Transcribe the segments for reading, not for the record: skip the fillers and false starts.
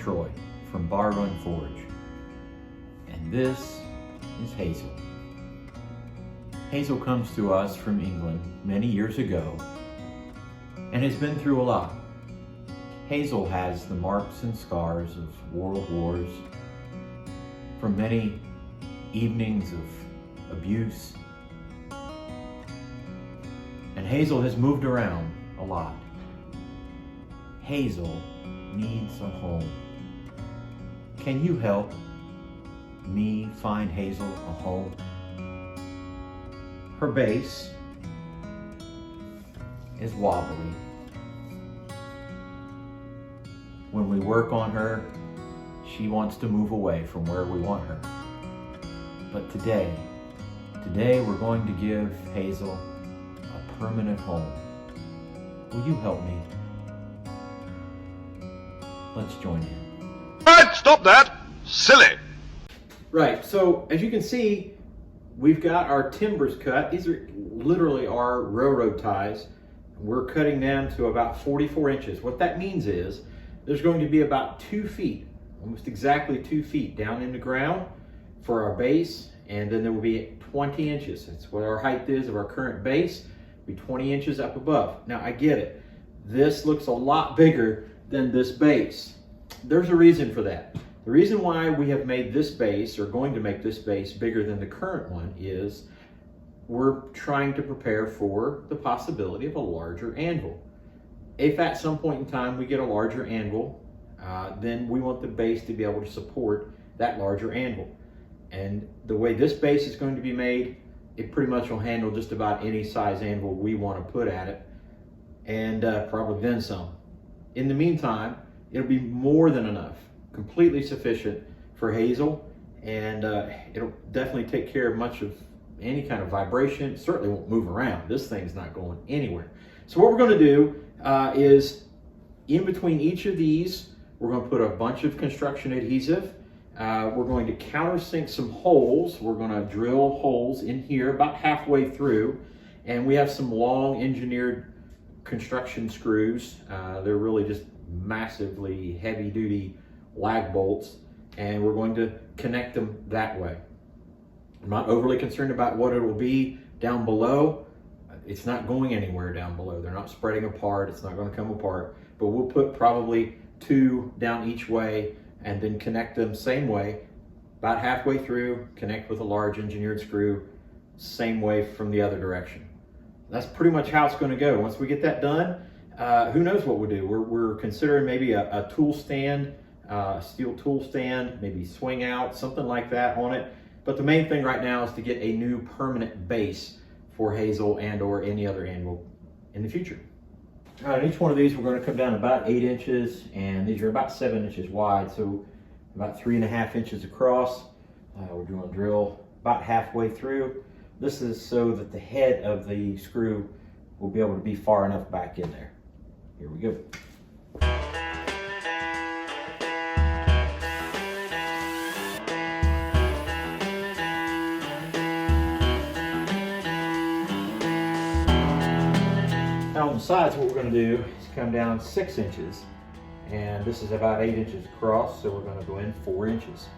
Troy from Bar Run Forge, and this is Hazel. Hazel comes to us from England many years ago and has been through a lot. Hazel has the marks and scars of world wars, from many evenings of abuse, and Hazel has moved around a lot. Hazel needs a home. Can you help me find Hazel a home? Her base is wobbly. When we work on her, she wants to move away from where we want her. But today we're going to give Hazel a permanent home. Will you help me? Let's join in. Right, stop that! Silly! Right, so as you can see, we've got our timbers cut. These are literally our railroad ties. We're cutting them to about 44 inches. What that means is there's going to be about 2 feet, almost exactly 2 feet down in the ground for our base, and then there will be 20 inches. That's what our height is of our current base, be 20 inches up above. Now I get it. This looks a lot bigger than this base. There's a reason for that. The reason why we have made this base, or going to make this base bigger than the current one, is we're trying to prepare for the possibility of a larger anvil. If at some point in time we get a larger anvil, then we want the base to be able to support that larger anvil. And the way this base is going to be made, it pretty much will handle just about any size anvil we want to put at it, and probably then some. In the meantime, it'll be more than enough, completely sufficient for Hazel, and it'll definitely take care of much of any kind of vibration. It certainly won't move around. This thing's not going anywhere. So what we're going to do is, in between each of these, we're going to put a bunch of construction adhesive. We're going to countersink some holes. We're going to drill holes in here about halfway through, and we have some long engineered construction screws. They're really just massively heavy duty lag bolts, and we're going to connect them that way. I'm not overly concerned about what it will be down below. It's not going anywhere down below. They're not spreading apart. It's not going to come apart, but we'll put probably 2 down each way and then connect them same way, about halfway through, connect with a large engineered screw, same way from the other direction. That's pretty much how it's going to go. Once we get that done, who knows what we'll do. We're considering maybe a tool stand, a steel tool stand, maybe swing out, something like that on it. But the main thing right now is to get a new permanent base for Hazel and or any other anvil in the future. All right, each one of these we're going to come down about 8 inches, and these are about 7 inches wide, so about 3.5 inches across. We're going to drill about halfway through. This is so that the head of the screw will be able to be far enough back in there. Here we go. Now on the sides, what we're going to do is come down 6 inches, and this is about 8 inches across, so we're going to go in 4 inches.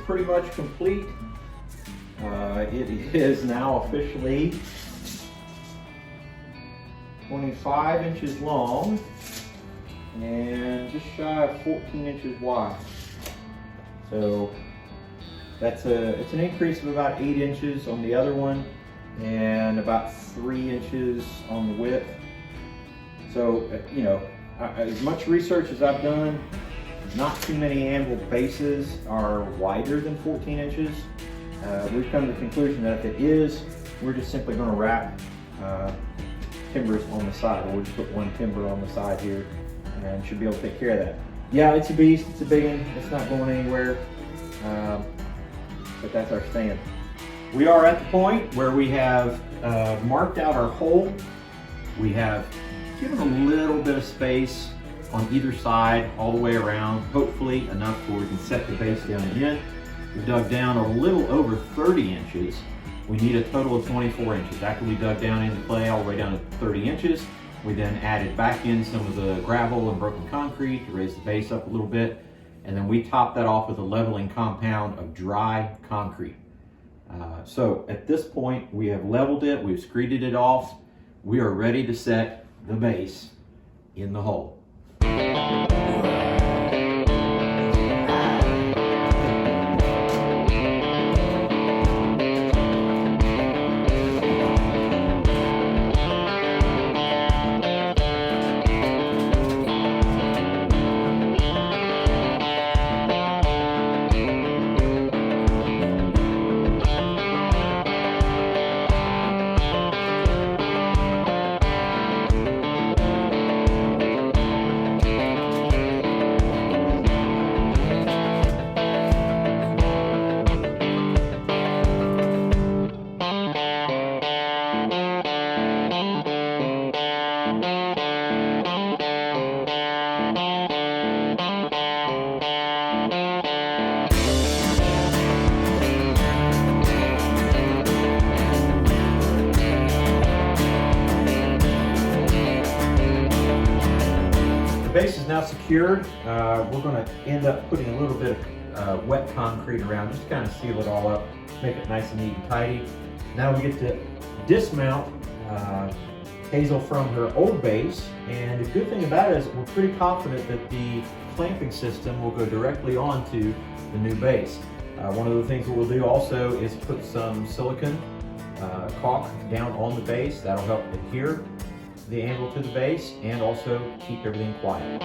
Pretty much complete. It is now officially 25 inches long and just shy of 14 inches wide. So it's an increase of about 8 inches on the other one and about 3 inches on the width. So, you know, as much research as I've done, not too many Anvil bases are wider than 14 inches. We've come to the conclusion that if it is, we're just simply going to wrap timbers on the side. We'll just put one timber on the side here and should be able to take care of that. Yeah, it's a beast, it's a big one, it's not going anywhere, but that's our stand. We are at the point where we have marked out our hole. We have given a little bit of space on either side all the way around, hopefully enough where we can set the base down again. We dug down a little over 30 inches. We need a total of 24 inches. After we dug down into clay all the way down to 30 inches, we then added back in some of the gravel and broken concrete to raise the base up a little bit. And then we topped that off with a leveling compound of dry concrete. So at this point, we have leveled it, we've screeded it off. We are ready to set the base in the hole. The base is now secured. We're going to end up putting a little bit of wet concrete around just to kind of seal it all up, make it nice and neat and tidy. Now we get to dismount Hazel from her old base, and the good thing about it is we're pretty confident that the clamping system will go directly onto the new base. One of the things that we'll do also is put some silicone caulk down on the base. That'll help adhere the anvil to the base and also keep everything quiet.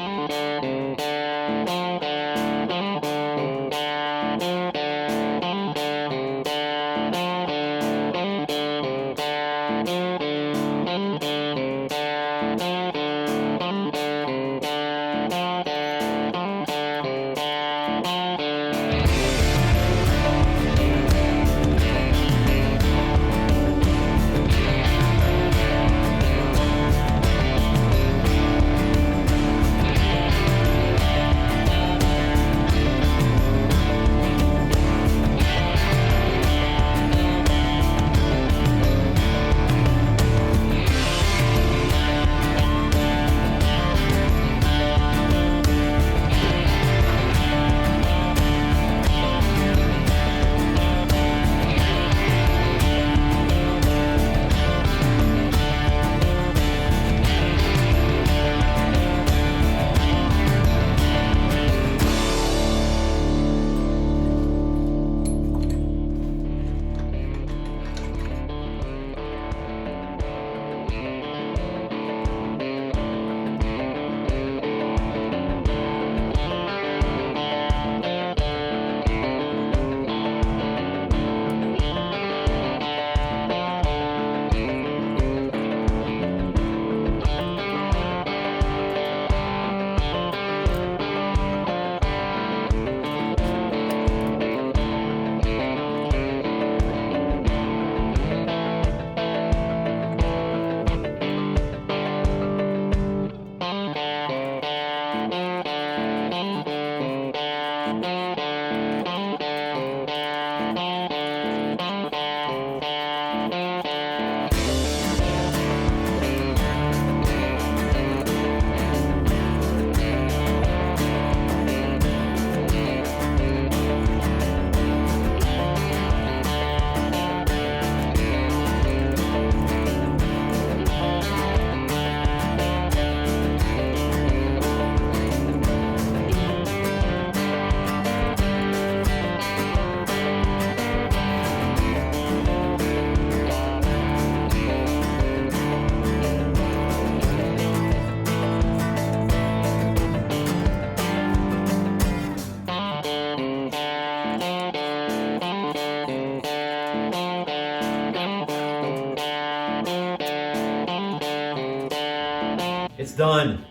done.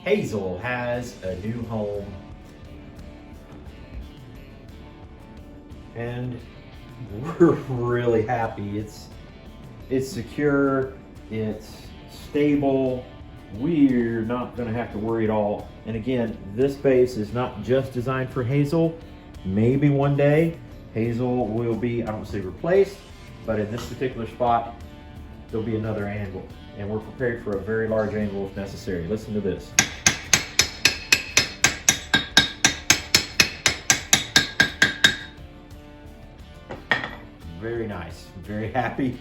Hazel has a new home. And we're really happy. It's secure, it's stable. We're not gonna have to worry at all. And again, this base is not just designed for Hazel. Maybe one day Hazel will be, I don't say replaced, but in this particular spot, there'll be another anvil. And we're prepared for a very large anvil if necessary. Listen to this. Very nice, very happy.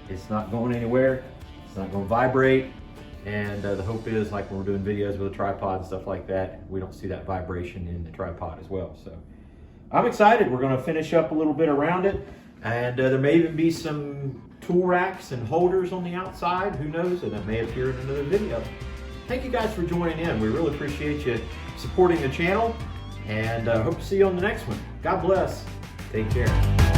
It's not going anywhere. It's not going to vibrate. And the hope is, like when we're doing videos with a tripod and stuff like that, we don't see that vibration in the tripod as well. So I'm excited. We're going to finish up a little bit around it. And there may even be some tool racks and holders on the outside. Who knows? And that may appear in another video. Thank you guys for joining in. We really appreciate you supporting the channel. And hope to see you on the next one. God bless. Take care.